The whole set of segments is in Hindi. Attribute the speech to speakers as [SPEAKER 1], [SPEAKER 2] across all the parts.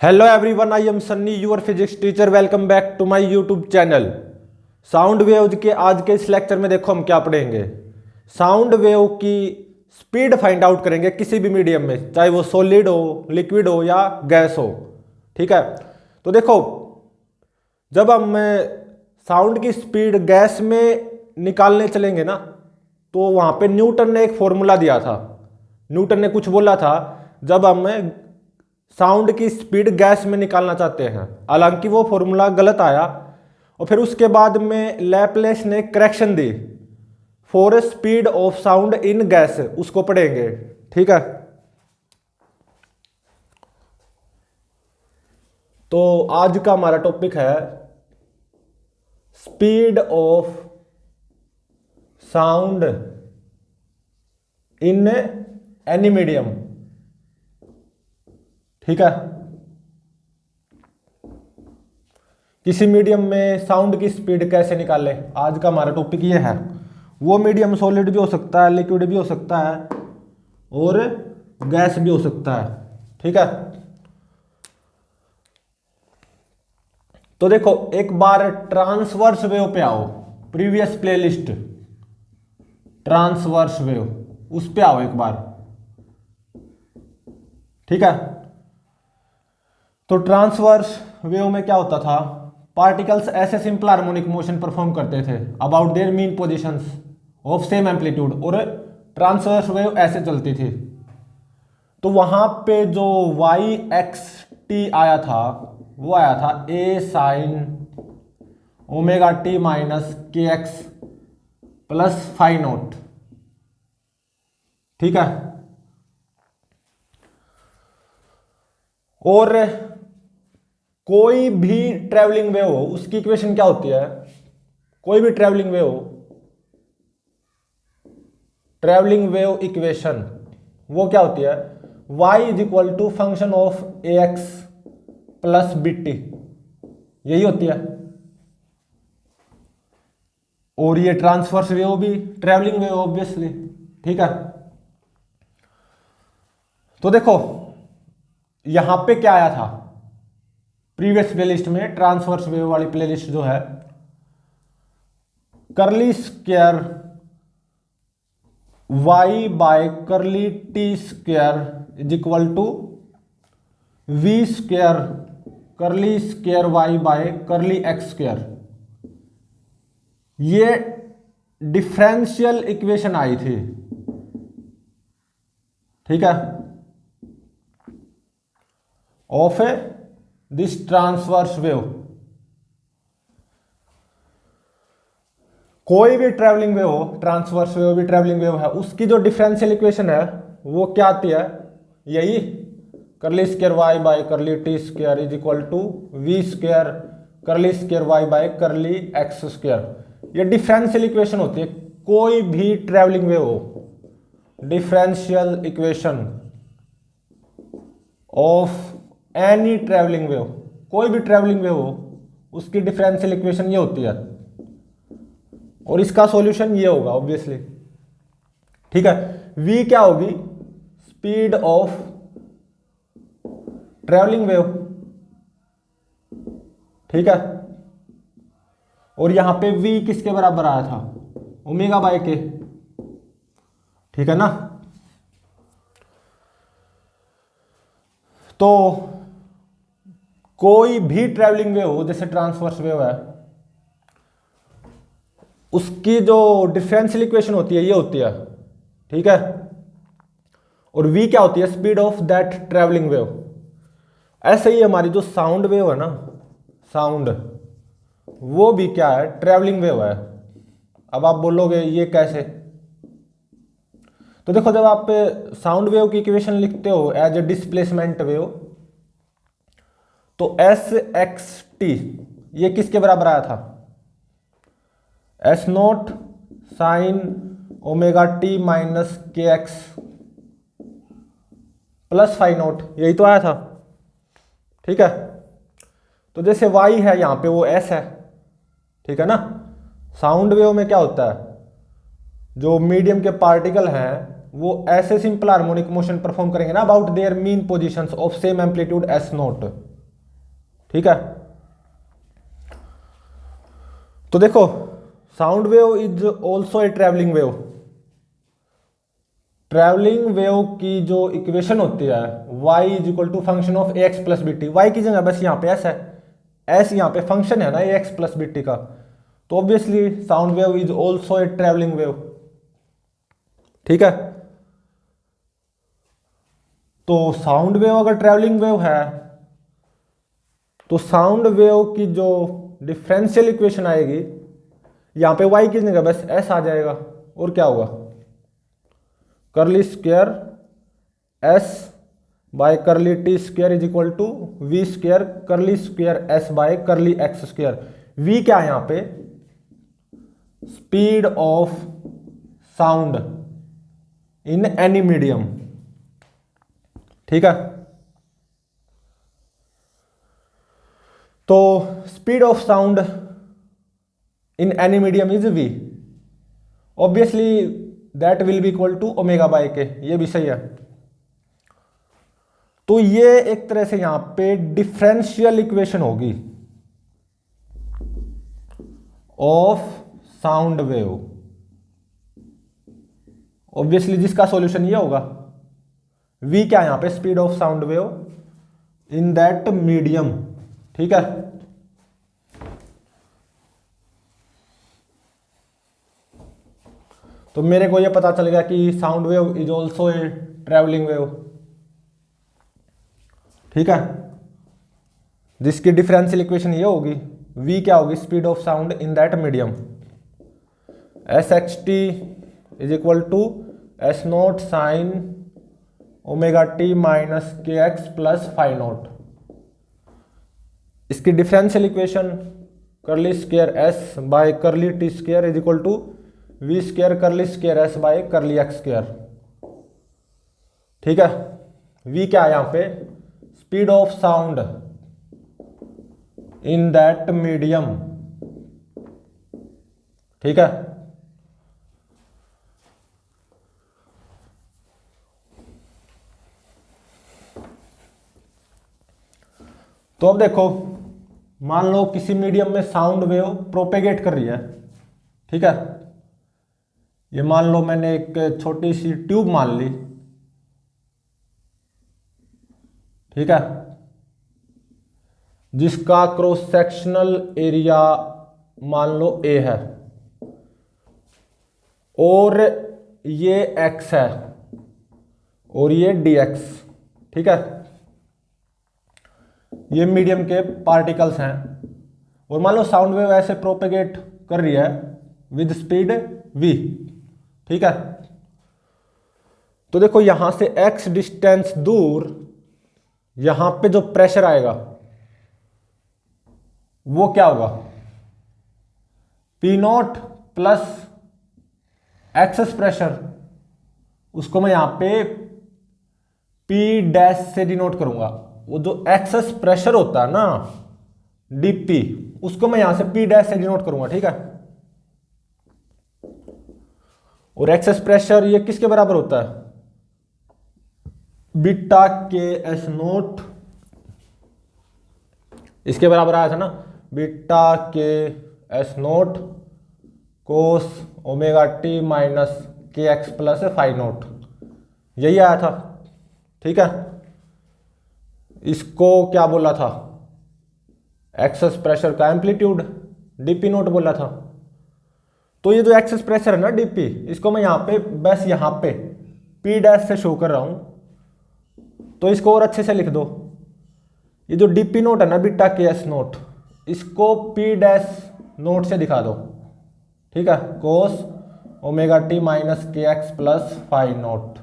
[SPEAKER 1] Hello everyone, I am Sunny your physics teacher. Welcome back to my YouTube channel. Sound wave के आज के इस लेक्चर में देखो हम क्या पढ़ेंगे। साउंड वेव की स्पीड फाइंड आउट करेंगे किसी भी मीडियम में, चाहे वो सॉलिड हो, लिक्विड हो या गैस हो। ठीक है, तो देखो जब हम साउंड की स्पीड गैस में निकालने चलेंगे ना, तो वहाँ पे न्यूटन ने एक फॉर्मूला दिया था। न्यूटन ने कुछ बोला था जब हम साउंड की स्पीड गैस में निकालना चाहते हैं। हालांकि वो फॉर्मूला गलत आया और फिर उसके बाद में लैपलेस ने correction the for speed of sound in gas, उसको पढ़ेंगे। ठीक है, तो आज का हमारा टॉपिक है speed of sound in any medium. ठीक है, किसी मीडियम में साउंड की स्पीड कैसे निकालें, आज का हमारा टॉपिक ये है। वो मीडियम सॉलिड भी हो सकता है, लिक्विड भी हो सकता है और गैस भी हो सकता है। ठीक है, तो देखो एक बार ट्रांसवर्स वेव पे आओ, प्रीवियस प्लेलिस्ट ट्रांसवर्स वेव, उस पे आओ एक बार। ठीक है, तो ट्रांसवर्स वेव में क्या होता था, पार्टिकल्स ऐसे सिंपल हार्मोनिक मोशन परफॉर्म करते थे about their mean positions of same amplitude, और ट्रांसवर्स वेव ऐसे चलती थी। तो वहां पे जो वाई एक्स टी आया था वो आया था ए sign omega t minus k x plus phi note. ठीक है, और कोई भी ट्रैवलिंग वेव हो उसकी इक्वेशन क्या होती है, कोई भी ट्रैवलिंग वेव हो, ट्रैवलिंग वेव इक्वेशन वो क्या होती है, y is equal to function of A x plus B t, यही होती है। और ये ट्रांसवर्स वेव भी ट्रैवलिंग वेव ऑब्वियसली। ठीक है, तो देखो यहां पे क्या आया था प्रीवियस प्लेलिस्ट में, ट्रांसवर्स वेव वाली प्लेलिस्ट जो है, curly square y by curly T square is equal to v square curly square y by curly x square. ये डिफरेंशियल इक्वेशन आई थी। ठीक है, ऑफ दिस ट्रांसवर्स वेव। कोई भी ट्रैवलिंग वेव हो, ट्रांसवर्स वेव भी ट्रैवलिंग वेव है, उसकी जो डिफरेंशियल इक्वेशन है वो क्या आती है, यही curly square y by curly T square is equal to v square curly square y by curly x square. ये डिफरेंशियल इक्वेशन होती है कोई भी ट्रैवलिंग वेव हो, differential equation of any travelling wave, कोई भी ट्रैवलिंग वेव हो उसकी डिफरेंशियल इक्वेशन ये होती है, और इसका सॉल्यूशन ये होगा ऑब्वियसली। ठीक है, v क्या होगी, स्पीड ऑफ ट्रैवलिंग वेव। ठीक है, और यहां पे v किसके बराबर आया था, ओमेगा बाय के। ठीक है ना, तो कोई भी ट्रैवलिंग वेव हो जैसे ट्रांसवर्स वेव है, उसकी जो डिफरेंशियल इक्वेशन होती है ये होती है। ठीक है, और v क्या होती है, speed of that travelling wave. ऐसे ही हमारी जो साउंड वेव है ना, साउंड वो भी क्या है, ट्रैवलिंग वेव है। अब आप बोलोगे ये कैसे, तो देखो जब आप साउंड वेव की इक्वेशन लिखते हो एज ए डिस्प्लेसमेंट वेव, तो एस एक्स टी ये किसके बराबर आया था, S naught sine omega t minus k x plus phi note, यही तो आया था। ठीक है, तो जैसे y है यहां पे वो s है। ठीक है ना, साउंड वेव में क्या होता है, जो मीडियम के पार्टिकल हैं वो ऐसे सिंपल हार्मोनिक मोशन परफॉर्म करेंगे ना about their mean positions of same amplitude as naught. ठीक है। तो देखो sound wave is also a travelling wave. Travelling wave की जो इक्वेशन होती है y is equal to function of A x plus B T. Y की जगह बस यहाँ पे s है, s यहाँ पे फंक्शन है ना ए एक्स प्लस बी टी का, तो obviously sound wave is also a travelling wave. ठीक है। तो साउंड वेव अगर ट्रैवलिंग वेव है तो साउंड वेव की जो डिफरेंशियल इक्वेशन आएगी यहां पे y की जगह बस s आ जाएगा, और क्या होगा, curly square s by curly T square is equal to v square curly square s by curly x square. v क्या है यहां पे, speed of sound in any medium. ठीक है। तो speed of sound in any medium is v, obviously that will be equal to omega by k, ये भी सही है। तो ये एक तरह से यहां पे डिफरेंशियल इक्वेशन होगी ऑफ साउंड वेव, ऑब्वियसली जिसका सॉल्यूशन ये होगा। v क्या है यहां पे, speed of sound wave in that medium. ठीक है। तो मेरे को ये पता चल गया कि sound wave is also a travelling wave. ठीक है। जिसकी डिफरेंशियल इक्वेशन ये होगी, v क्या होगी, speed of sound in that medium, s x t is equal to s naught sine omega t minus k x plus five naught. इसकी differential equation curly square S by curly T square is equal to v square curly square S by curly x square. ठीक है। v क्या है यहां पे, speed of sound in that medium. ठीक है। तो अब देखो, मान लो किसी मीडियम में साउंड वेव प्रोपेगेट कर रही है। ठीक है। ये मान लो मैंने एक छोटी सी ट्यूब मान ली। ठीक है। जिसका क्रॉस सेक्शनल एरिया मान लो a है और ये x है और ये dx। ठीक है। ये मीडियम के पार्टिकल्स हैं और मान लो साउंड वेव ऐसे प्रोपेगेट कर रही है विद स्पीड v। ठीक है। तो देखो यहां से x डिस्टेंस दूर यहां पे जो प्रेशर आएगा वो क्या होगा, P not plus excess pressure, उसको मैं यहां पे P डैश से डिनोट करूंगा। वो जो एक्सेस प्रेशर होता है ना dp, उसको मैं यहां से P डैश से डिनोट करूंगा। ठीक है। और एक्सेस प्रेशर ये किसके बराबर होता है, बीटा के एस नोट, इसके बराबर आया था ना, बीटा के एस नोट कोस omega t minus k x plus five note, यही आया था। ठीक है। इसको क्या बोला था, एक्सेस प्रेशर का एम्पलीट्यूड डीपी नोट बोला था। तो ये जो एक्सेस प्रेशर है ना डीपी, इसको मैं यहां पे बस यहां पे पी डैश से शो कर रहा हूं, तो इसको और अच्छे से लिख दो। ये जो डीपी नोट है ना बीटा के एस नोट, इसको पी डैश नोट से दिखा दो। ठीक है। कोस omega t minus k x plus five note.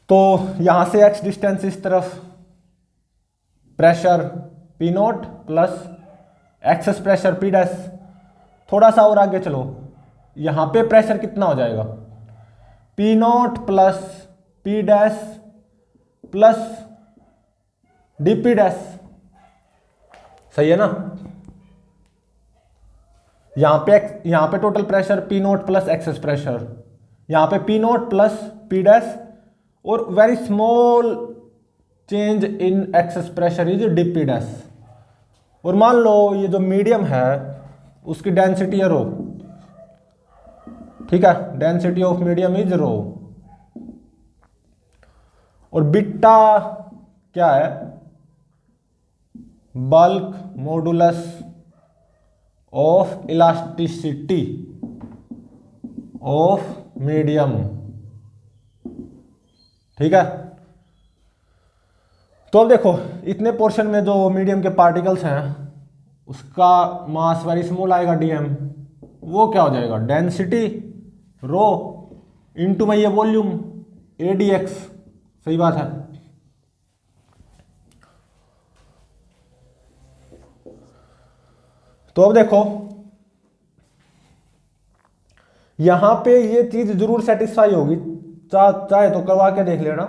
[SPEAKER 1] तो यहां से एक्स डिस्टेंस इस तरफ, pressure p naught plus excess pressure P dash. थोड़ा सा और आगे चलो, यहां पे प्रेशर कितना हो जाएगा, p naught plus p dash plus dp dash. सही है ना। यहां पे total pressure p naught plus excess pressure, यहां पे p naught plus p dash और very small change in excess pressure is dp dash. और मान लो ये जो मीडियम है उसकी डेंसिटी है रो, ठीक है, डेंसिटी ऑफ मीडियम इज रो। और बीटा क्या है, bulk modulus of elasticity of medium, ठीक है। तो अब देखो इतने पोर्शन में जो मीडियम के पार्टिकल्स हैं उसका मास वेरी स्मॉल आएगा dm, वो क्या हो जाएगा डेंसिटी रो इनटू में ये वॉल्यूम adx, सही बात है। तो अब देखो यहां पे ये चीज जरूर सेटिस्फाई होगी, चाहे तो करवा के देख लेना।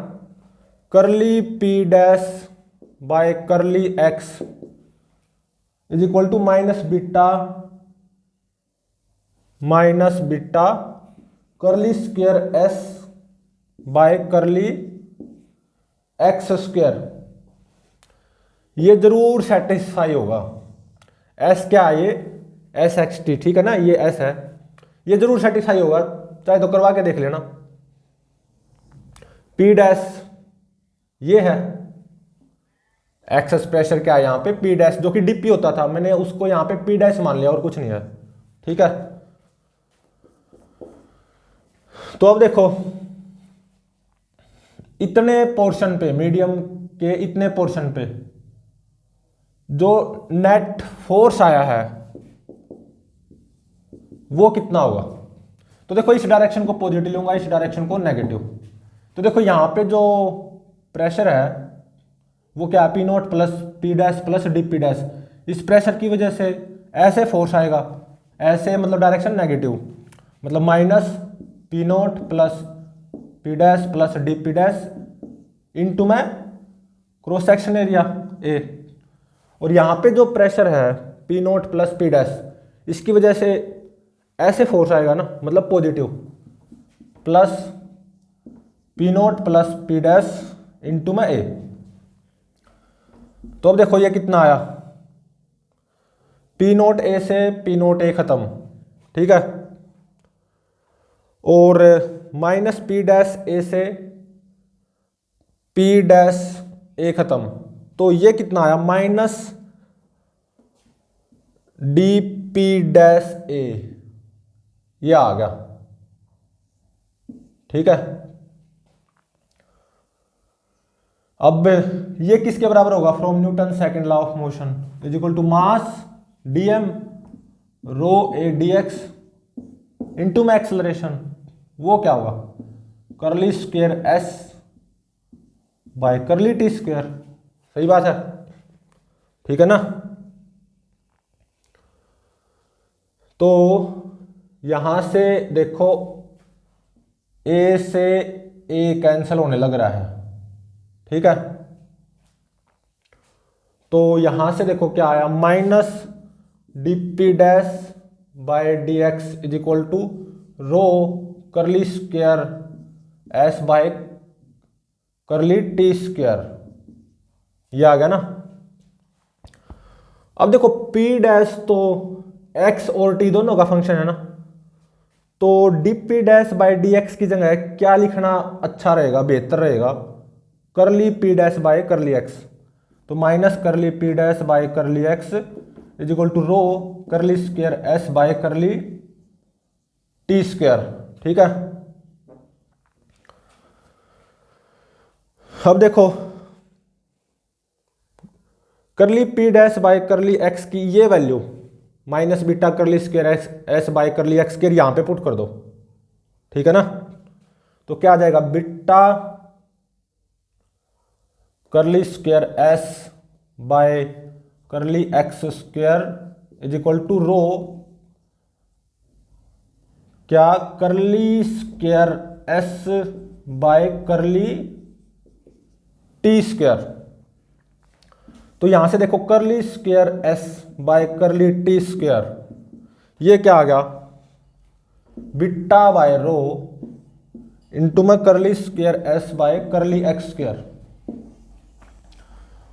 [SPEAKER 1] Curly p dash by curly x is equal to minus beta curly square s by curly x square, ये जरूर सेटिस्फाई होगा। s क्या है, ये s x t, ठीक है ना, ये s है, ये जरूर सेटिस्फाई होगा, चाहे तो करवा के देख लेना। p डैश ये है, एक्सेस प्रेशर क्या है यहाँ पे p डैश, जो कि dp होता था, मैंने उसको यहाँ पे p डैश मान लिया और कुछ नहीं है, ठीक है। तो अब देखो इतने पोर्शन पे, मीडियम के इतने पोर्शन पे जो नेट फोर्स आया है वो कितना होगा। तो देखो इस डायरेक्शन को पॉजिटिव लूंगा, इस डायरेक्शन को नेगेटिव। तो देखो यहां पे जो प्रेशर है वो क्या है, P naught plus p dash plus dp dash. इस प्रेशर की वजह से ऐसे फोर्स आएगा, ऐसे मतलब डायरेक्शन नेगेटिव, मतलब minus P naught plus p dash plus dp dash into में क्रॉस सेक्शन एरिया ए। और यहाँ पे जो प्रेशर है P naught plus p dash, इसकी वजह से ऐसे फोर्स आएगा ना, मतलब positive, plus P naught plus p dash into में ए। तो अब देखो ये कितना आया, पी नोट ए से पी नोट ए खत्म, ठीक है, और माइनस पी डैश ए से पी डैश ए खत्म। तो ये कितना आया, माइनस डी पी डैश ए, ये आ गया, ठीक है। अब ये किसके बराबर होगा, from Newton second law of motion is equal to mass DM rho A DX into में एक्सेलरेशन, वो क्या होगा curly square S by curly T square, सही बात है, ठीक है ना। तो यहां से देखो ए से ए कैंसिल होने लग रहा है, ठीक है। तो यहां से देखो क्या आया, minus dp dash by d x is equal to rho curly square S by curly T square, ये आ गया ना। अब देखो P डैश तो x और t दोनों का फंक्शन है ना, तो dp डैश बाय dx की जगह क्या लिखना अच्छा रहेगा, बेहतर रहेगा, curly P dash by curly x। तो minus curly P dash by curly x is equal to rho curly square s by curly t square, ठीक है। अब देखो curly P dash by curly x की ये value minus beta curly square S by curly x square यहां पे पुट कर दो, ठीक है ना। तो क्या आ जाएगा, beta curly square S by curly x square is equal to rho क्या curly square S by curly T square. तो यहां से देखो curly square S by curly T square, ये क्या आ गया, बीटा बाय रो इनटू में करली square S by curly x square.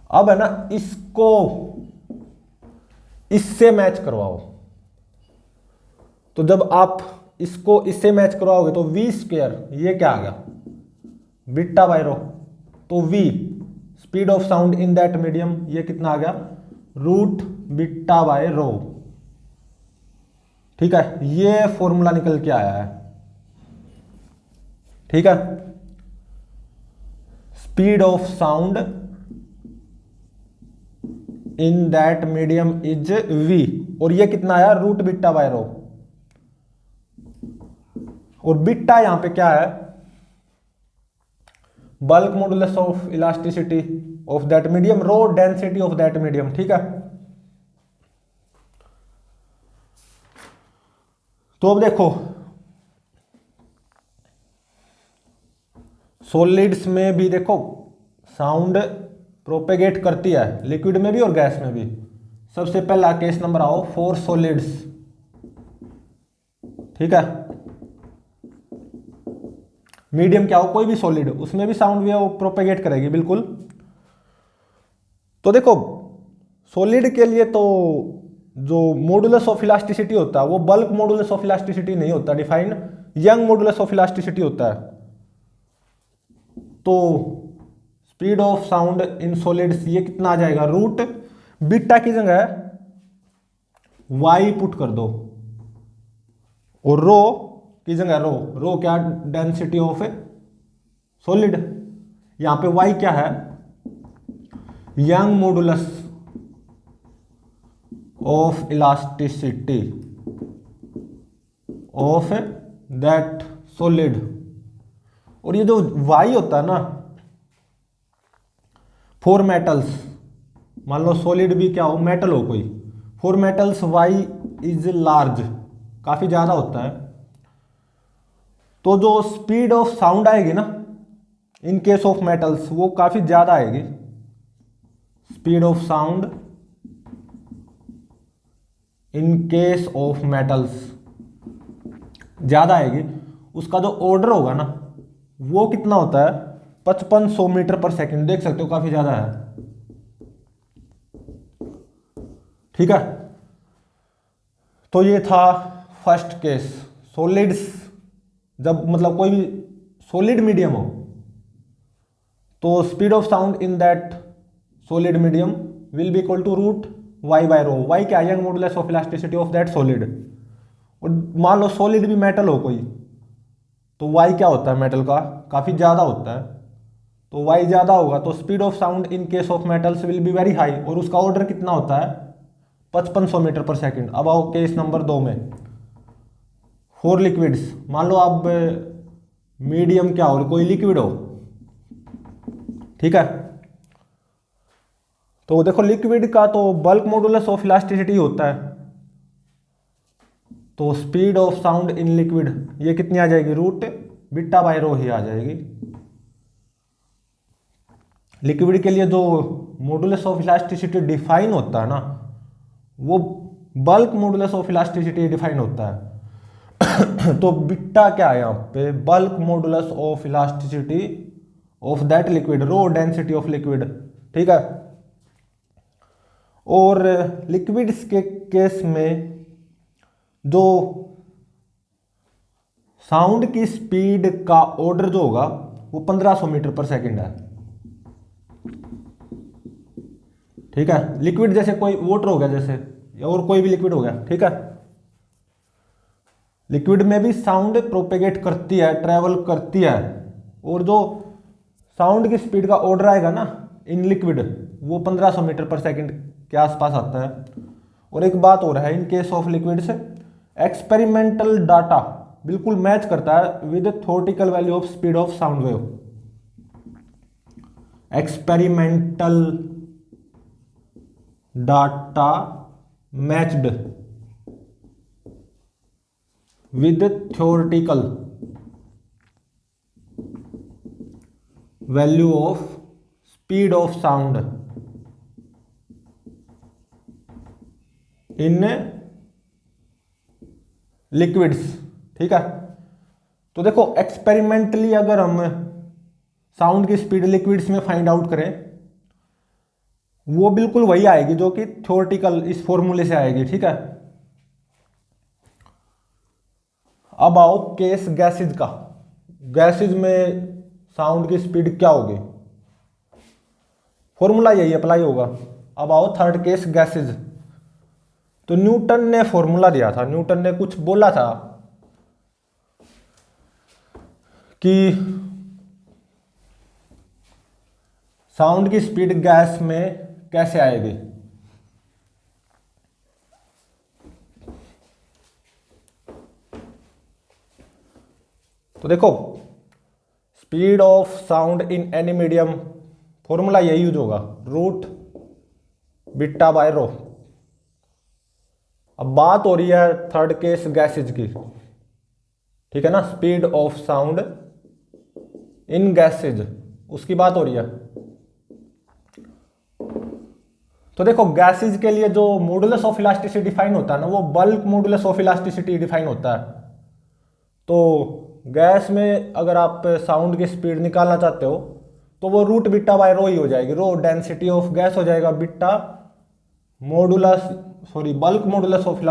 [SPEAKER 1] अब है ना, इसको इससे मैच करवाओ। तो जब आप इसको इससे मैच करवाओगे तो वी स्क्वायर, ये क्या आ गया, बीटा बाय रो। तो V speed of sound in that medium, ये कितना आ गया, रूट बीटा बाय रो। ठीक है, ये फॉर्मूला निकल के आया है। ठीक है, speed of sound in that medium is V, और ये कितना आया, रूट बीटा बाय रो। और बीटा यहां पे क्या है, bulk modulus of elasticity of that medium, row density of that medium. ठीक है, तो अब देखो सॉलिड्स में भी देखो साउंड प्रोपेगेट करती है, लिक्विड में भी और गैस में भी। सबसे पहला केस नंबर आओ फॉर सॉलिड्स। ठीक है, मीडियम क्या हो, कोई भी सॉलिड, उसमें भी साउंड वेव प्रोपेगेट करेगी बिल्कुल। तो देखो सॉलिड के लिए तो जो मॉडुलस ऑफ इलास्टिसिटी होता है वो बल्क मॉडुलस ऑफ इलास्टिसिटी नहीं होता define, young modulus of elasticity होता है। तो speed of sound in solids ये कितना आ जाएगा, रूट बीटा की जगह वाई पुट कर दो, और रो की जगह रो, रो क्या, डेंसिटी ऑफ सॉलिड। यहां पे वाई क्या है, young modulus of elasticity of that solid. और ये जो वाई होता है ना, फॉर मेटल्स, मान लो सॉलिड भी क्या हो, मेटल हो कोई, for metals Y is large, काफी ज्यादा होता है। तो जो स्पीड ऑफ साउंड आएगी ना इन केस ऑफ मेटल्स वो काफी ज्यादा आएगी, speed of sound in case of metals ज्यादा आएगी। उसका जो ऑर्डर होगा ना वो कितना होता है, 5500 मीटर पर सेकंड, देख सकते हो काफी ज्यादा है। ठीक है, तो ये था फर्स्ट केस, सॉलिड्स, जब मतलब कोई भी सॉलिड मीडियम हो तो speed of sound in that solid medium will be equal to root y by rho. Y क्या, Young modulus of elasticity of that solid. और मान लो सॉलिड भी मेटल हो कोई, तो वाई क्या होता है मेटल का, काफी ज्यादा होता है। तो वाई ज्यादा होगा तो speed of sound in case of metals will be very high, और उसका ऑर्डर कितना होता है, 5500 मीटर पर सेकंड। अब आओ केस नंबर 2 में, फॉर लिक्विड्स। मान लो अब मीडियम क्या हो, कोई लिक्विड हो। ठीक है, तो देखो लिक्विड का तो बल्क मॉडुलस ऑफ इलास्टिसिटी होता है, तो speed of sound in liquid ये कितनी आ जाएगी, रूट बीटा बाय रो ही आ जाएगी। लिक्विड के लिए जो मॉडुलस ऑफ इलास्टिसिटी डिफाइन होता है ना वो bulk modulus of elasticity define होता है। तो बीटा क्या है यहाँ पे, bulk modulus of elasticity of that liquid, row density of liquid. ठीक है, और लिक्विड्स के केस में जो साउंड की स्पीड का ऑर्डर जो होगा वो 1500 मीटर पर सेकंड है। ठीक है, लिक्विड जैसे कोई वाटर हो गया जैसे, और कोई भी लिक्विड हो गया। ठीक है, लिक्विड में भी साउंड प्रोपेगेट करती है, ट्रेवल करती है, और जो साउंड की स्पीड का ऑर्डर आएगा ना इन लिक्विड वो 1500 मीटर पर सेकंड के आसपास आता है। और एक बात और है, इन केस ऑफ लिक्विड से एक्सपेरिमेंटल डाटा बिल्कुल मैच करता है with theoretical value of speed of sound wave. Experimental data matched with theoretical value of speed of sound in liquids. ठीक है, तो देखो एक्सपेरिमेंटली अगर हम साउंड की स्पीड लिक्विड्स में फाइंड आउट करें वो बिल्कुल वही आएगी जो कि थ्योरेटिकल इस फॉर्मूले से आएगी, ठीक है। अब आओ केस गैसेज का। गैसेज में साउंड की स्पीड क्या होगी, फॉर्मूला यही अप्लाई होगा। अब आओ थर्ड केस गैसेज। तो न्यूटन ने फॉर्मूला दिया था, न्यूटन ने कुछ बोला था कि साउंड की स्पीड गैस में कैसे आएगी। तो देखो, speed of sound in any medium, formula यही यूज होगा, रूट बीटा बाय रो। अब बात हो रही है थर्ड केस गैसेज की, ठीक है ना, speed of sound in gases, उसकी बात हो रही है। तो देखो, गैसेज के लिए जो मॉडुलस ऑफ इलास्टिसिटी डिफाइन होता है ना, वो bulk modulus of elasticity define होता है। तो गैस में अगर आप साउंड की स्पीड निकालना चाहते हो तो वो रूट बीटा बाय रो ही हो जाएगी। रो डेंसिटी ऑफ गैस हो जाएगा, beta bulk modulus of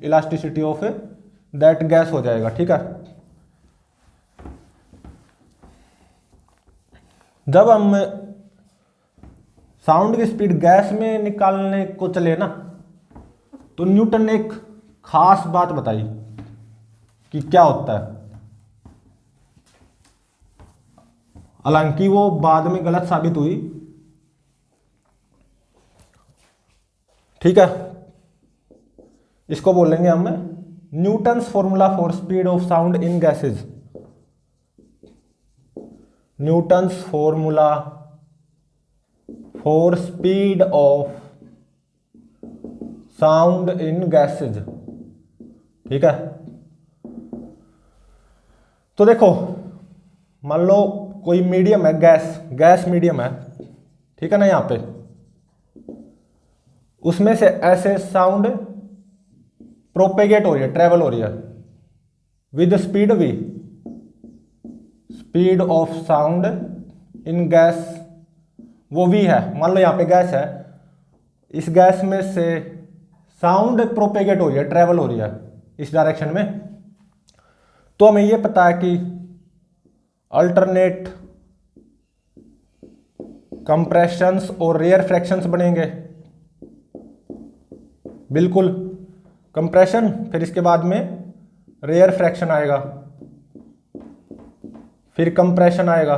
[SPEAKER 1] elasticity of that gas हो जाएगा, ठीक है। जब हम साउंड की स्पीड गैस में निकालने को चले ना, तो न्यूटन ने एक खास बात बताई कि क्या होता है। हालांकि वो बाद में गलत साबित हुई, ठीक है। इसको बोलेंगे हम Newton's formula for speed of sound in gases. Newton's formula for speed of sound in gases, ठीक है। तो देखो, मान लो कोई मीडियम है, गैस मीडियम है, ठीक है ना, यहां पे उसमें से ऐसे साउंड प्रोपेगेट हो रही है, ट्रेवल हो रही है with speed v। Speed of sound in gas वो v है। मान लो यहां पे गैस है, इस गैस में से साउंड प्रोपेगेट हो रही है, ट्रेवल हो रही है इस डायरेक्शन में। तो हमें यह पता है कि अल्टरनेट कंप्रेशंस और रेयर फ्रैक्शंस बनेंगे। बिल्कुल, कंप्रेशन, फिर इसके बाद में रेयर फ्रैक्शन आएगा, फिर कंप्रेशन आएगा,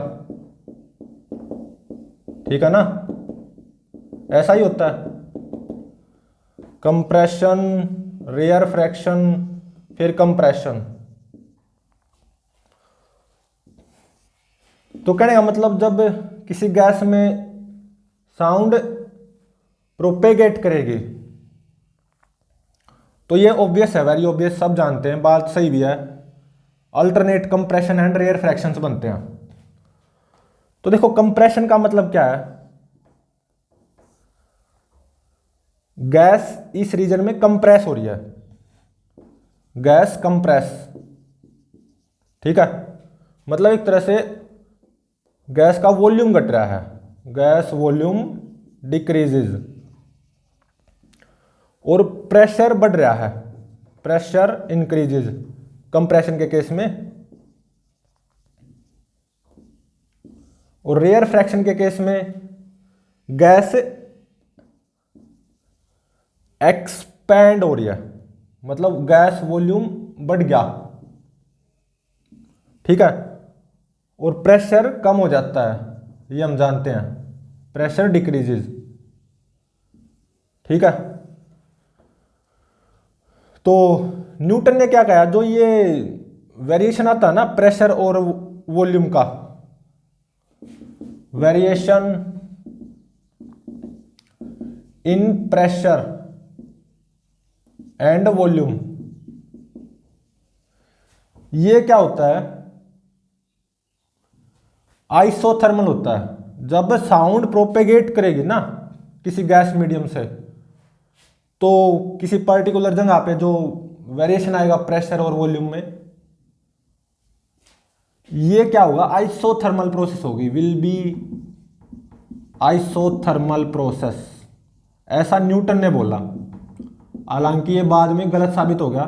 [SPEAKER 1] ठीक है ना। ऐसा ही होता है, कंप्रेशन, रेयर फ्रैक्शन, फिर कंप्रेशन। तो कहने का मतलब, जब किसी गैस में साउंड प्रोपेगेट करेगी तो ये ऑब्वियस है, वेरी ऑब्वियस, सब जानते हैं, बात सही भी है, alternate compression and rarefactions बनते हैं। तो देखो, कंप्रेशन का मतलब क्या है, गैस इस रीजन में कंप्रेस हो रही है, गैस कंप्रेस, ठीक है। मतलब एक तरह से गैस का वॉल्यूम घट रहा है, गैस वॉल्यूम डिक्रीजेज, और प्रेशर बढ़ रहा है, प्रेशर इंक्रीजेज कंप्रेशन के केस में। और रेयर फ्रैक्शन के केस में गैस एक्सपैंड हो रही है, मतलब गैस वॉल्यूम बढ़ गया, ठीक है। और प्रेशर कम हो जाता है, ये हम जानते हैं, प्रेशर डिक्रीजेज, ठीक है। तो न्यूटन ने क्या कहा, जो ये वेरिएशन आता है ना प्रेशर और वॉल्यूम का, variation in pressure and volume, ये क्या होता है, आइसोथर्मल होता है। जब साउंड प्रोपेगेट करेगी ना किसी गैस मीडियम से, तो किसी पर्टिकुलर जगह पे जो वेरिएशन आएगा प्रेशर और वॉल्यूम में, ये क्या होगा, आइसोथर्मल प्रोसेस होगी, विल बी आइसोथर्मल प्रोसेस, ऐसा न्यूटन ने बोला। हालांकि ये बाद में गलत साबित हो गया,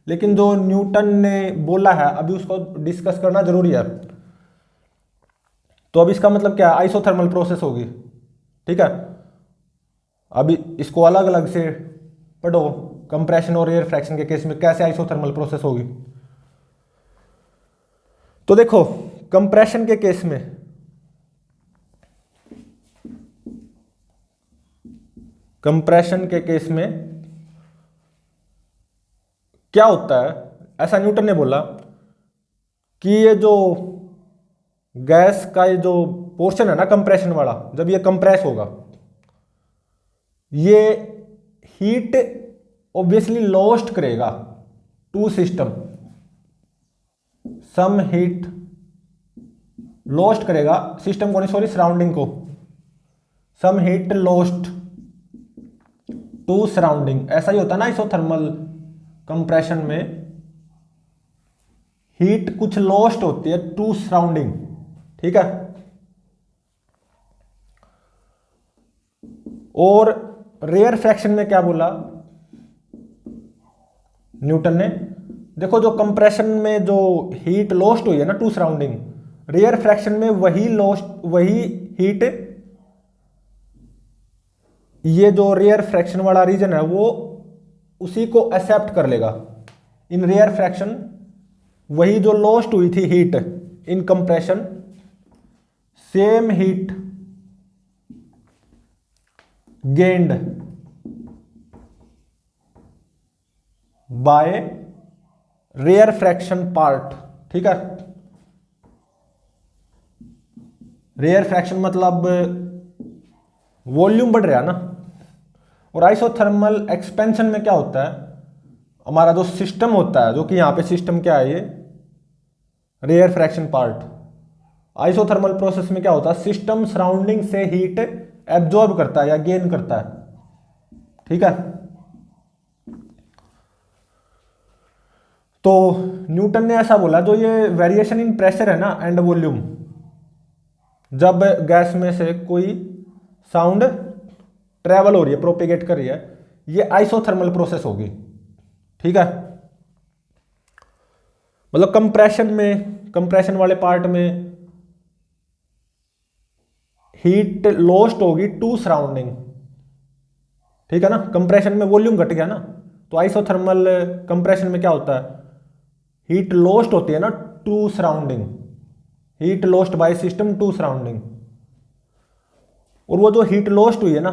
[SPEAKER 1] लेकिन जो न्यूटन ने बोला है अभी उसको डिस्कस करना जरूरी है। तो अब इसका मतलब क्या है, आइसोथर्मल प्रोसेस होगी। ठीक है, अभी इसको अलग अलग से पढ़ो, कंप्रेशन और एयर फ्रैक्शन के केस में कैसे आइसोथर्मल प्रोसेस होगी। तो देखो कंप्रेशन के केस में क्या होता है, ऐसा न्यूटन ने बोला कि ये जो गैस का ये जो पोर्शन है ना कंप्रेशन वाला, जब ये कंप्रेस होगा, ये हीट ऑब्वियसली लॉस्ट करेगा to system, some heat lost करेगा सिस्टम को, नहीं सॉरी सराउंडिंग को, some heat lost to surrounding. ऐसा ही होता है ना आइसोथर्मल कंप्रेशन में, हीट कुछ लॉस्ट होती है टू सराउंडिंग। ठीक है, और रेयर फ्रैक्शन में क्या बोला न्यूटन ने, देखो जो कंप्रेशन में जो हीट लॉस्ट हुई है ना टू सराउंडिंग, रेयर फ्रैक्शन में वही हीट, ये जो रेयर फ्रैक्शन वाला रीजन है वो उसी को एक्सेप्ट कर लेगा। इन रेयर फ्रैक्शन वही जो लॉस्ट हुई थी heat in compression, same heat gained by rarefaction part. ठीक है, रेयर फ्रैक्शन मतलब वॉल्यूम बढ़ रहा है ना। और आइसोथर्मल एक्सपेंशन में क्या होता है, हमारा जो सिस्टम होता है, जो कि यहां पे सिस्टम क्या है, ये rarefaction part. Isothermal process में क्या होता है, सिस्टम सराउंडिंग से हीट एब्जॉर्ब करता है या गेन करता है। ठीक है, तो न्यूटन ने ऐसा बोला, जो ये वेरिएशन इन प्रेशर है ना एंड वॉल्यूम, जब गैस में से कोई साउंड ट्रेवल हो रही है, प्रोपेगेट कर रही है, ये आइसोथर्मल प्रोसेस होगी। ठीक है, मतलब कंप्रेशन वाले पार्ट में हीट लॉस्ट होगी टू सराउंडिंग। ठीक है ना, कंप्रेशन में वॉल्यूम घट गया ना, तो आइसोथर्मल कंप्रेशन में क्या होता है, हीट लॉस्ट होती है ना to surrounding, heat lost by system to surrounding. और वो जो हीट लॉस्ट हुई है ना,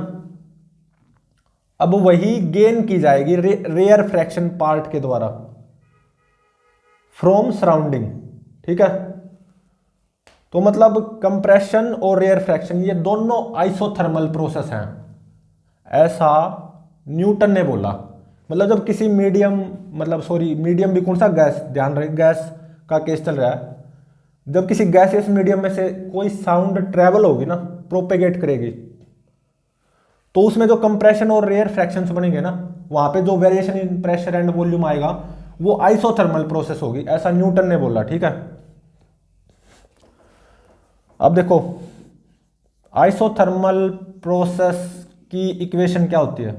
[SPEAKER 1] अब वही गेन की जाएगी रेयर फ्रैक्शन पार्ट के द्वारा फ्रॉम सराउंडिंग। ठीक है, तो मतलब कंप्रेशन और रेयर फ्रैक्शन ये दोनों आइसोथर्मल प्रोसेस हैं, ऐसा न्यूटन ने बोला। मतलब जब किसी मीडियम, मतलब सॉरी मीडियम भी कौन सा, गैस, ध्यान रहे गैस का केस चल रहा है, जब किसी गैसियस मीडियम में से कोई साउंड ट्रेवल होगी ना, प्रोपेगेट करेगी, तो उसमें जो कंप्रेशन और रेयर फ्रैक्शंस बनेंगे ना, वहां पे जो variation in pressure and volume आएगा वो आइसोथर्मल प्रोसेस होगी, ऐसा न्यूटन ने बोला। ठीक है, अब देखो आइसोथर्मल प्रोसेस की इक्वेशन क्या होती है,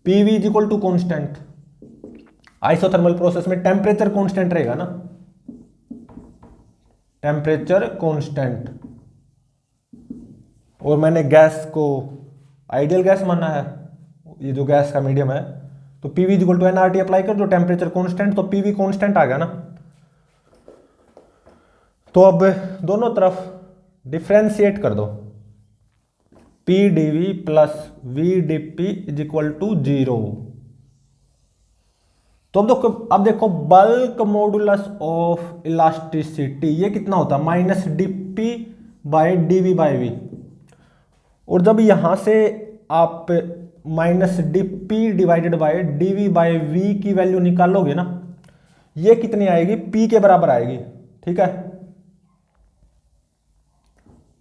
[SPEAKER 1] PV is equal to constant. Isothermal process में टेम्परेचर कॉन्स्टेंट रहेगा ना, टेम्परेचर कॉन्स्टेंट, और मैंने गैस को आइडियल गैस माना है, ये जो गैस का मीडियम है, तो PV is equal to NRT apply कर दो, टेम्परेचर कॉन्स्टेंट, तो पीवी कॉन्स्टेंट आ गया ना। तो अब दोनों तरफ डिफ्रेंशिएट कर दो, P DV plus V DP is equal to 0। तो अब देखो बल्क मॉडुलस ऑफ इलास्टिसिटी ये कितना होता है, minus DP by DV by V. और जब यहां से आप minus DP divided by DV by V की वैल्यू निकालोगे ना, ये कितनी आएगी, पी के बराबर आएगी। ठीक है,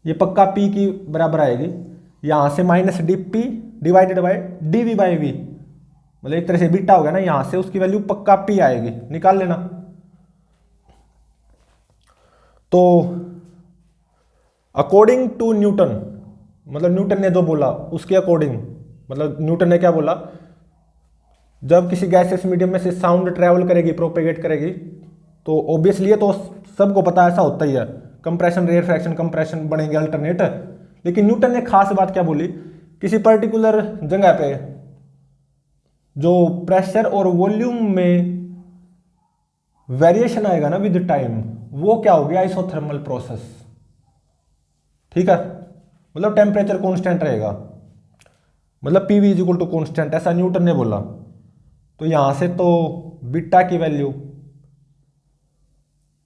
[SPEAKER 1] ये पक्का पी की बराबर आएगी। यहां से minus DP divided by DV by V, मतलब एक तरह से बीटा हो गया ना, यहां से उसकी वैल्यू पक्का पी आएगी, निकाल लेना। तो अकॉर्डिंग टू न्यूटन मतलब न्यूटन ने जो बोला उसके अकॉर्डिंग, मतलब न्यूटन ने क्या बोला, जब किसी गैसियस मीडियम में से साउंड ट्रैवल करेगी, प्रोपेगेट करेगी, तो ऑब्वियसली ये तो सबको पता है, ऐसा होता ही है, कंप्रेशन रेयरफैक्शन कंप्रेशन बनेंगे अल्टरनेट। लेकिन न्यूटन ने खास बात क्या बोली, किसी पर्टिकुलर जगह पे जो प्रेशर और वॉल्यूम में वेरिएशन आएगा ना विद टाइम, वो क्या हो गया, आइसोथर्मल प्रोसेस। ठीक है, मतलब टेम्परेचर कांस्टेंट रहेगा, मतलब PV is equal to constant, ऐसा न्यूटन ने बोला। तो यहां से तो बीटा की वैल्यू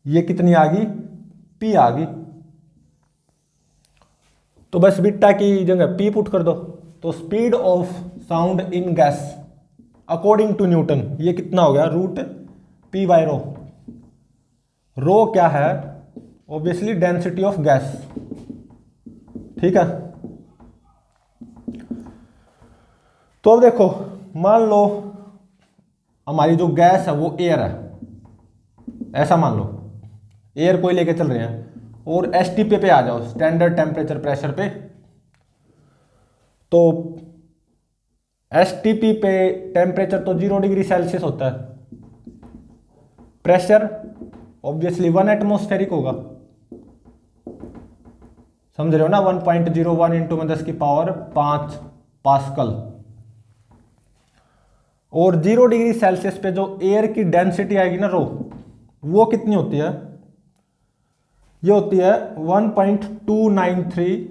[SPEAKER 1] ये कितनी आ गई, पी आ गई। तो बस बीटा की जगह पी पुट कर दो, तो speed of sound in gas according to Newton ये कितना हो गया, root P by rho. Rho क्या है, ऑब्वियसली डेंसिटी ऑफ गैस। ठीक है, तो अब देखो, मान लो हमारी जो गैस है वो एयर है, ऐसा मान लो एयर को लेके चल रहे हैं, और एसटीपी पे आ जाओ, स्टैंडर्ड टेम्परेचर प्रेशर पे। तो एसटीपी पे टेम्परेचर तो 0 डिग्री सेल्सियस होता है, प्रेशर ऑब्वियसली 1 एटमोस्फेरिक होगा, समझ रहे हो ना, 1.01 इंटू में 10 की पावर 5 पास्कल। और 0 डिग्री सेल्सियस पे जो एयर की डेंसिटी आएगी ना रो, वो कितनी होती है, ये होती है 1.293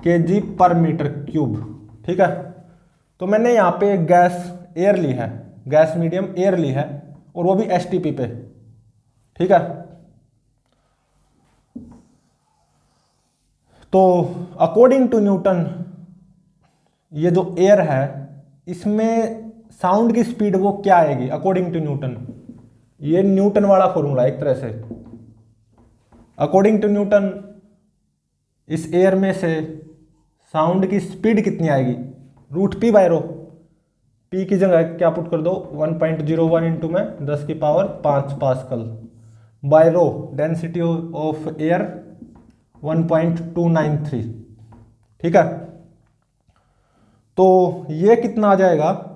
[SPEAKER 1] kg पर मीटर क्यूब। ठीक है, तो मैंने यहाँ पे गैस एयर ली है, गैस मीडियम एयर ली है, और वो भी एसटीपी पे। ठीक है, तो अकॉर्डिंग टू न्यूटन ये जो एयर है इसमें साउंड की स्पीड वो क्या आएगी अकॉर्डिंग टू न्यूटन, ये न्यूटन वाला फॉर्मूला एक तरह से। अकॉर्डिंग टू न्यूटन इस एयर में से साउंड की स्पीड कितनी आएगी, root P by row. P की जगह क्या पुट कर दो, 1.01 इंटू में 10 की power 5 pascal by rho, density of air 1.293। ठीक है, तो ये कितना आ जाएगा,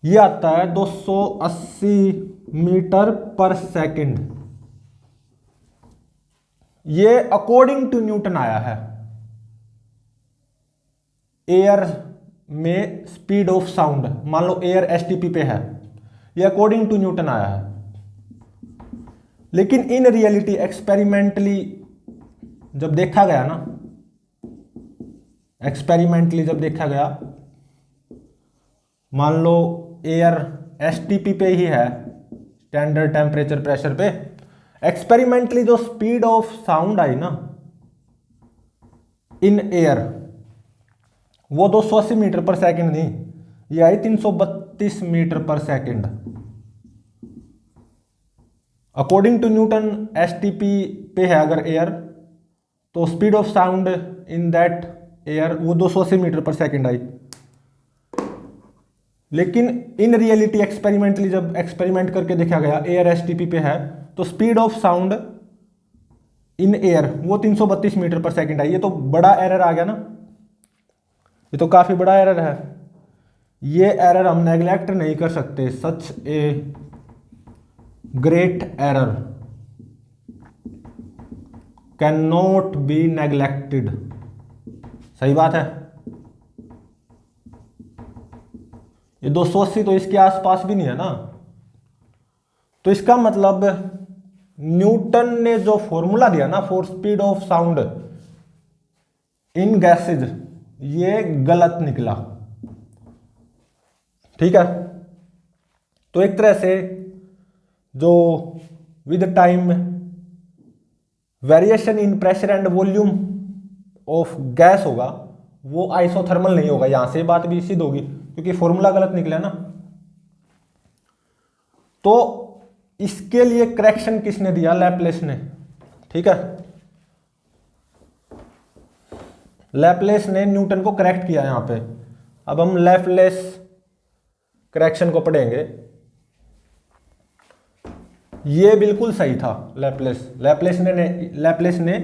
[SPEAKER 1] ये आता है 280 मीटर पर सेकंड। ये अकॉर्डिंग टू न्यूटन आया है, एयर में स्पीड ऑफ साउंड, मान लो एयर एसटीपी पे है, ये अकॉर्डिंग टू न्यूटन आया है। लेकिन इन रियलिटी एक्सपेरिमेंटली जब देखा गया ना, एक्सपेरिमेंटली जब देखा गया, मान लो एयर एसटीपी पे ही है, स्टैंडर्ड टेम्परेचर प्रेशर पे, एक्सपेरिमेंटली जो स्पीड ऑफ साउंड आई ना इन एयर, वो 280 मीटर पर सेकंड नहीं, ये आई 332 metre per second. According to Newton STP पे है अगर एयर, तो speed of sound in that air वो 280 मीटर पर सेकंड आई। लेकिन इन रियलिटी एक्सपेरिमेंटली जब एक्सपेरिमेंट करके देखा गया एयर एसटीपी पे है, तो speed of sound in air वो 332 मीटर पर सेकंड आई। ये तो बड़ा एरर आ गया ना, ये तो काफी बड़ा एरर है। ये एरर हम नेग्लेक्ट नहीं कर सकते, such a great error can not be neglected. सही बात है, ये 280 तो इसके आसपास भी नहीं है ना। तो इसका मतलब न्यूटन ने जो फॉर्मूला दिया ना for speed of sound in gases, ये गलत निकला। ठीक है, तो एक तरह से जो with time variation in pressure and volume of gas होगा वो आइसोथर्मल नहीं होगा। यहां से बात भी सिद्ध होगी क्योंकि फॉर्मूला गलत निकला ना। तो इसके लिए करेक्शन किसने दिया, लैपलेस ने। ठीक है, लैपलेस ने न्यूटन को करेक्ट किया यहां पे। अब हम लैपलेस करेक्शन को पढ़ेंगे। ये बिल्कुल सही था, लैपलेस ने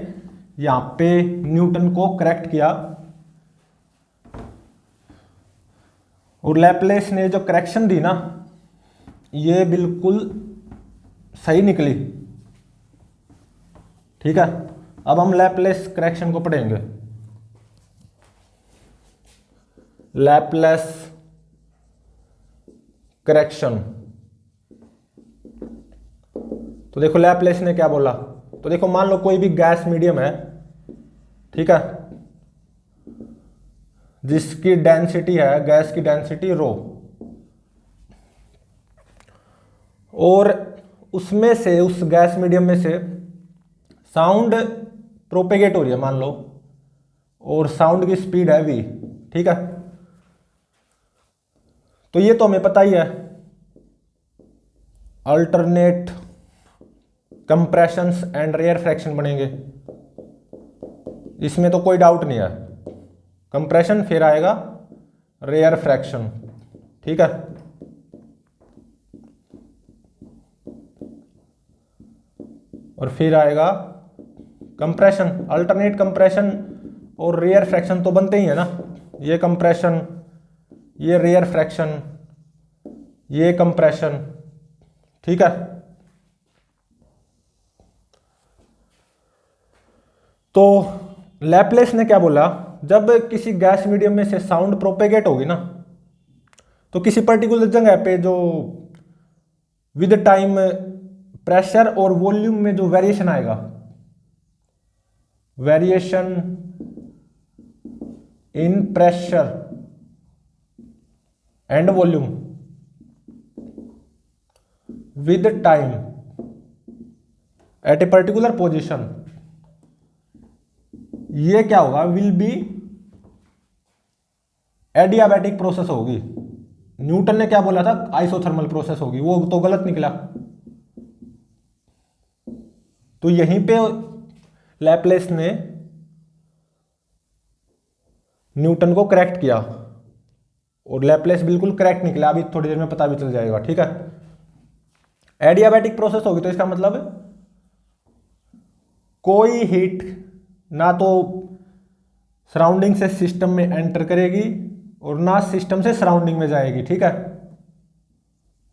[SPEAKER 1] यहां पे न्यूटन को करेक्ट किया और लैपलेस ने जो करेक्शन दी ना ये बिल्कुल सही निकली। ठीक है, अब हम लैपलेस करेक्शन को पढ़ेंगे। लैपलेस करेक्शन, तो देखो लैपलेस ने क्या बोला। तो देखो मान लो कोई भी गैस मीडियम है, ठीक है, जिसकी डेंसिटी है, गैस की डेंसिटी रो, और उसमें से, उस गैस मीडियम में से साउंड प्रोपेगेट हो रही है मान लो, और साउंड की स्पीड है v। ठीक है, तो ये तो हमें पता ही है, alternate compressions and rarefaction बनेंगे, इसमें तो कोई डाउट नहीं है। कंप्रेशन फिर आएगा रेयर फ्रैक्शन। ठीक है, और फिर आएगा कंप्रेशन। अल्टरनेट कंप्रेशन और रेयर फ्रैक्शन तो बनते ही है ना, ये कंप्रेशन, ये रेयर फ्रैक्शन, ये कंप्रेशन। ठीक है, तो लैपलेस ने क्या बोला, जब किसी गैस मीडियम में से साउंड प्रोपेगेट होगी ना, तो किसी पर्टिकुलर जगह पे जो विद टाइम प्रेशर और वॉल्यूम में जो वेरिएशन आएगा, variation in pressure and volume with time at a particular position, ये क्या होगा, विल बी एडियाबैटिक प्रोसेस होगी। न्यूटन ने क्या बोला था, आइसोथर्मल प्रोसेस होगी, वो तो गलत निकला। तो यहीं पे लैपलेस ने न्यूटन को करेक्ट किया और लैपलेस बिल्कुल करेक्ट निकला, अभी थोड़ी देर में पता भी चल जाएगा। ठीक है, एडियाबैटिक प्रोसेस होगी तो इसका मतलब कोई हीट ना तो सराउंडिंग से सिस्टम में एंटर करेगी और ना सिस्टम से सराउंडिंग में जाएगी। ठीक है,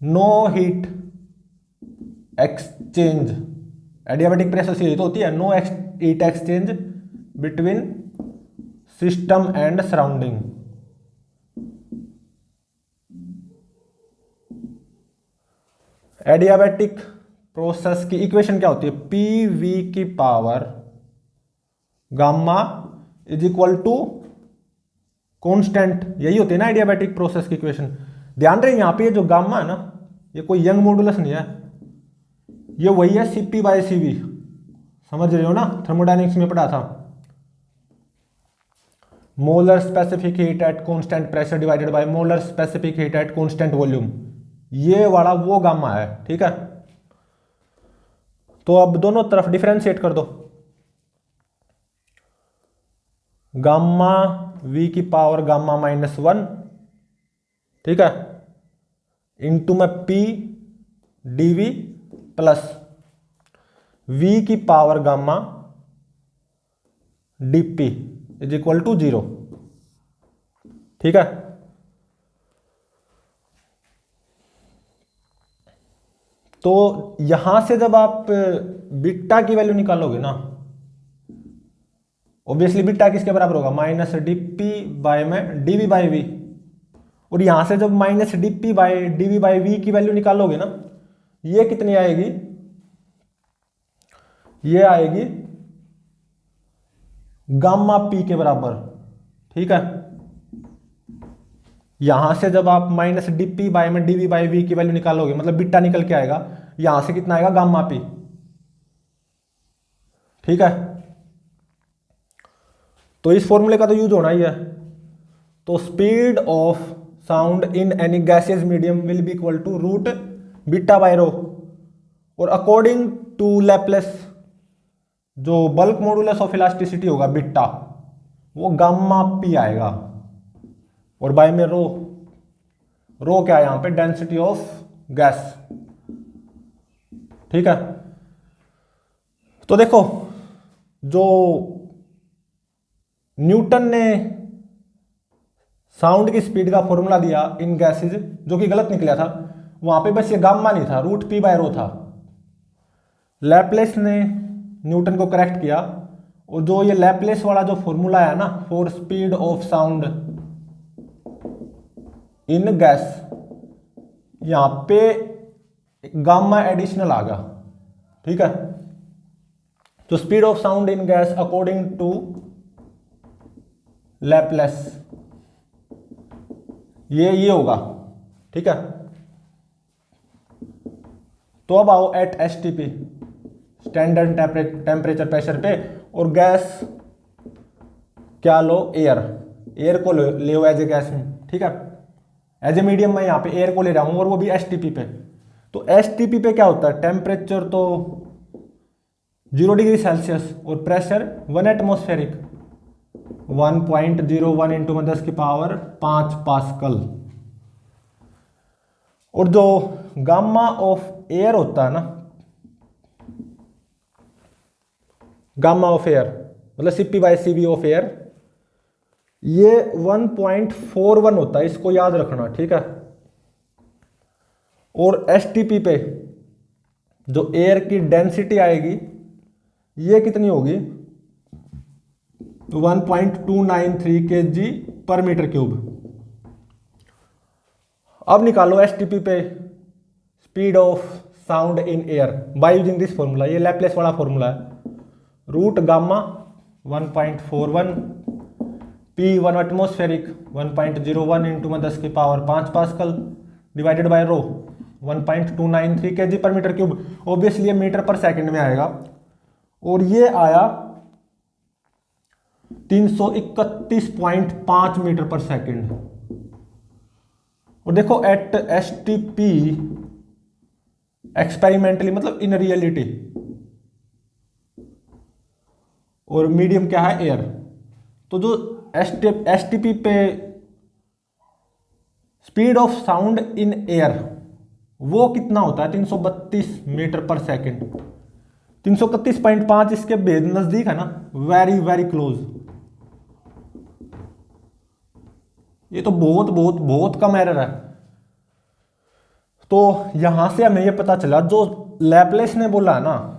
[SPEAKER 1] no heat exchange, adiabatic process यही तो होती है, no heat exchange between system and surrounding. Adiabatic process की इक्वेशन क्या होती है, पी वी की power gamma is equal to constant, यही होती है ना एडियाबैटिक प्रोसेस की इक्वेशन। ध्यान रहे यहां पे ये जो गामा है ना, ये कोई यंग मॉडुलस नहीं है, ये वही है सीपी बाय सीवी, समझ रहे हो ना, थर्मोडायनेमिक्स में पढ़ा था। Molar specific heat at constant pressure divided by molar specific heat at constant volume, ये वाला वो गामा है। ठीक है, तो अब दोनों तरफ डिफरेंशिएट कर दो, गामा वी की पावर गामा -1, ठीक है, इंटू में पी डीवी प्लस वी की power gamma DP is equal to 0। ठीक है, तो यहां से जब आप बीटा की वैल्यू निकालोगे ना, ऑब्वियसली बीटा किसके बराबर होगा, माइनस डीपी बाय में डीवी बाय वी, और यहां से जब minus DP by DV by V की वैल्यू निकालोगे ना, ये कितनी आएगी, ये आएगी गामा पी के बराबर। ठीक है, यहां से जब आप माइनस डीपी बाय में डीवी बाय वी की वैल्यू निकालोगे, मतलब बीटा निकल के आएगा, यहां से कितना आएगा, गामा पी। ठीक है, तो इस फॉर्मूले का तो यूज होना ही है। तो speed of sound in any gaseous medium will be equal to root beta by rho, और अकॉर्डिंग टू लैपलेस जो बल्क मॉडुलस ऑफ इलास्टिसिटी होगा बीटा, वो गामा पी आएगा, और बाय में रो, रो क्या है यहां पे, डेंसिटी ऑफ गैस। ठीक है, तो देखो जो न्यूटन ने साउंड की स्पीड का फॉर्मूला दिया इन गैसेज, जो कि गलत निकला था, वहां पे बस ये गामा नहीं था, रूट पी बाय रो था। लैपलेस ने न्यूटन को करेक्ट किया, और जो ये लैपलेस वाला जो फॉर्मूला है ना for speed of sound in gas, यहां पे गामा एडिशनल आ गया, ठीक है। तो speed of sound in gas according to Laplace ये होगा, ठीक है। तो अब आओ at STP, standard temperature pressure पे, और गैस क्या लो, एयर को ले एज ए गैस में, ठीक है। एज ए मीडियम में यहाँ पे एयर को ले रहा हूँ, और वो भी एसटीपी पे। तो एसटीपी पे क्या होता है, टेम्परेचर तो 0 डिग्री सेल्सियस और प्रेशर 1 एटमॉस्फेरिक, 1.01 इंटू 10⁵ पास्कल। और जो गामा ऑफ एयर होता है ना, गामा ऑफ एयर मतलब CP/CV ऑफ एयर, ये 1.41 होता है, इसको याद रखना, ठीक है। और एसटीपी पे जो एयर की डेंसिटी आएगी ये कितनी होगी, 1.293 kg पर मीटर क्यूब। अब निकालो एसटीपी पे speed of sound in air by using this formula, ये लैपलेस वाला फॉर्मूला है। Root gamma 1.41 P 1 atmospheric 1.01 into 10⁵ pascal divided by rho 1.293 kg per metre cube. Obviously ये मीटर पर सेकंड में आएगा, और ये आया 331.5 मीटर पर सेकंड। और देखो एट एसटीपी एक्सपेरिमेंटली मतलब इन रियलिटी, और मीडियम क्या है, एयर। तो जो एसटीपी पे speed of sound in air वो कितना होता है, 332 मीटर पर सेकंड। 331.5 इसके बेहद नजदीक है ना, वेरी वेरी क्लोज। ये तो बहुत बहुत बहुत कम एरर है। तो यहां से हमें ये पता चला जो लैपलेस ने बोला है ना,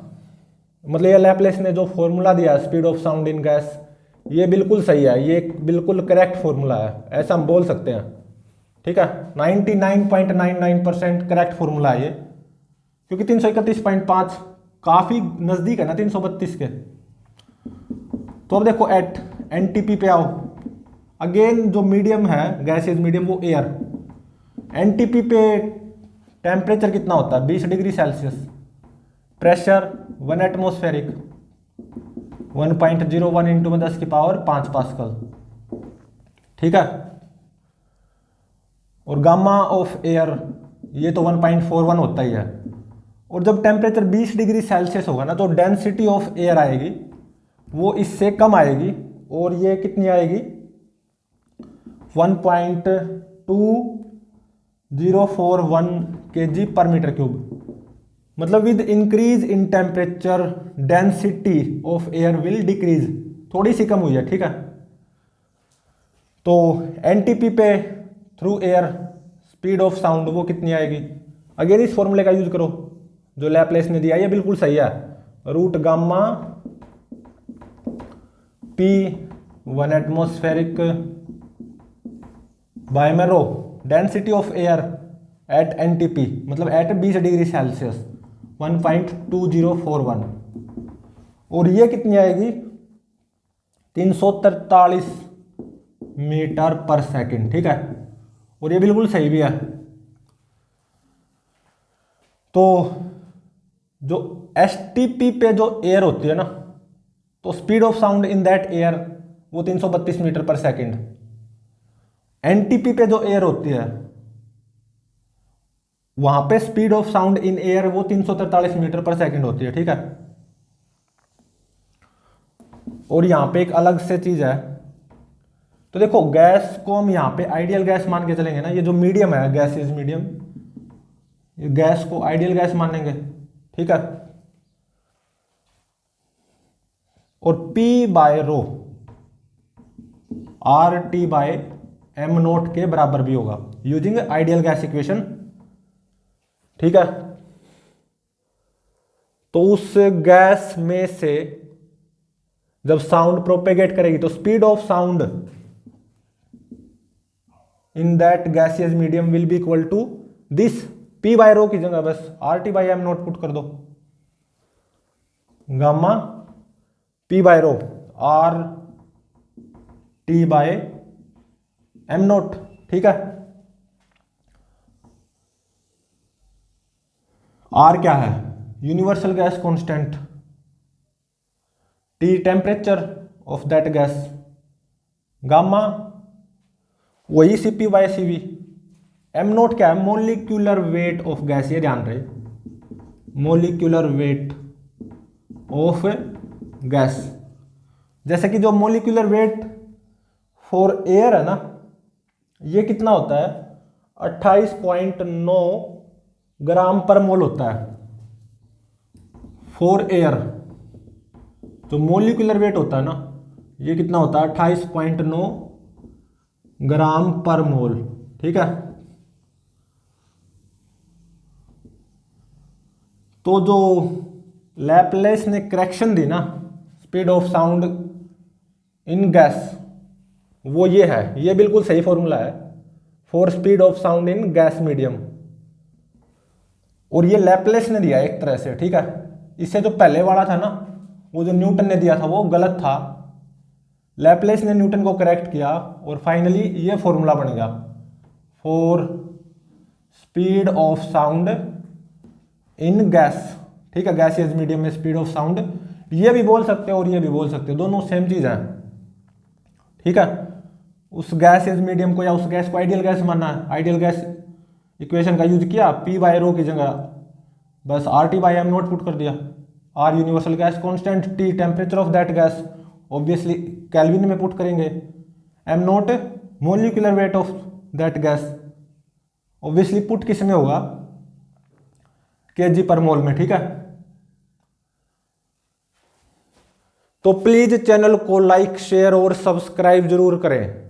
[SPEAKER 1] मतलब ये लैपलेस ने जो फॉर्मूला दिया है speed of sound in gas, ये बिल्कुल सही है, ये बिल्कुल करेक्ट फॉर्मूला है, ऐसा हम बोल सकते हैं, ठीक है। 99.99% करेक्ट फॉर्मूला है ये, क्योंकि 331.5 काफी नजदीक है ना 332 के। तो अब देखो एट एनटीपी पे आओ, अगेन जो मीडियम है गैसेज मीडियम वो एयर। एनटीपी पे टेम्परेचर कितना होता है, 20 degree Celsius, pressure 1 atmospheric 1.01 into 10⁵ pascal, ठीक है। और गामा ऑफ एयर ये तो 1.41 होता ही है। और जब टेम्परेचर 20 डिग्री सेल्सियस होगा ना, तो डेंसिटी ऑफ एयर आएगी वो इससे कम आएगी, और ये कितनी आएगी 1.2041 kg पर मीटर क्यूब। मतलब with increase in temperature density of air will decrease, थोड़ी सी कम हुई है, ठीक है। तो एनटीपी पे through air speed of sound वो कितनी आएगी, अगेन इस फॉर्मूले का यूज करो जो लैपलेस ने दिया, ये बिल्कुल सही है। Root gamma P 1 atmospheric by में rho density of air at NTP मतलब एट 20 डिग्री सेल्सियस 1.2041, और ये कितनी आएगी 343 मीटर पर सेकंड, ठीक है। और ये बिल्कुल सही भी है। तो जो एसटीपी पे जो एयर होती है ना, तो speed of sound in that air वो 332 मीटर पर सेकंड। एनटीपी पे जो एयर होती है वहां पे speed of sound in air वो 343 मीटर पर सेकंड होती है, ठीक है। और यहां पे एक अलग से चीज है, तो देखो गैस को हम यहां पे आइडियल गैस मान के चलेंगे ना, ये जो मीडियम है गैस इज मीडियम, ये गैस को आइडियल गैस मानेंगे, ठीक है। और p by rho R T by M naught के बराबर भी होगा यूजिंग आइडियल गैस इक्वेशन। ठीक है, तो उस गैस में से जब साउंड प्रोपेगेट करेगी तो speed of sound in that gaseous medium will be equal to this, p by rho की जगह बस R T by M naught put कर दो, gamma p by rho R T by M naught. ठीक है, आर क्या है, universal gas constant, T temperature of that gas, gamma वही CP by CV, M naught क्या है, मोलिक्यूलर वेट ऑफ गैस, ये ध्यान रहे, मोलिक्यूलर वेट ऑफ गैस। जैसे कि जो मोलिक्यूलर वेट फॉर एयर है ना, ये कितना होता है 28.9 ग्राम पर मोल होता है फॉर एयर। जो मोलिकुलर वेट होता है ना, ये कितना होता है 28.9 ग्राम पर मोल। ठीक है, तो जो लैपलेस ने करेक्शन दी ना speed of sound in gas, वो ये है, ये बिल्कुल सही फॉर्मूला है for speed of sound in gas medium, और ये लैपलेस ने दिया एक तरह से। ठीक है, इससे जो पहले वाला था ना, वो जो न्यूटन ने दिया था वो गलत था, लैपलेस ने न्यूटन को करेक्ट किया और फाइनली ये फॉर्मूला बन गया for speed of sound in gas. ठीक है, गैसियस मीडियम में स्पीड ऑफ साउंड, ये भी बोल सकते हो और ये भी बोल सकते हो, दोनों सेम चीज है। ठीक है, उस गैसियस मीडियम को या उस गैस को आइडियल गैस मानना है, आइडियल गैस इक्वेशन का यूज किया, पी बाय रो की जगह बस R T by M naught put कर दिया, R universal gas constant, T temperature of that gas, obviously Kelvin में पुट करेंगे, M naught molecular weight of that gas, obviously put किस में होगा, केजी पर मोल में। ठीक है, तो प्लीज चैनल को लाइक शेयर और सब्सक्राइब जरूर करें।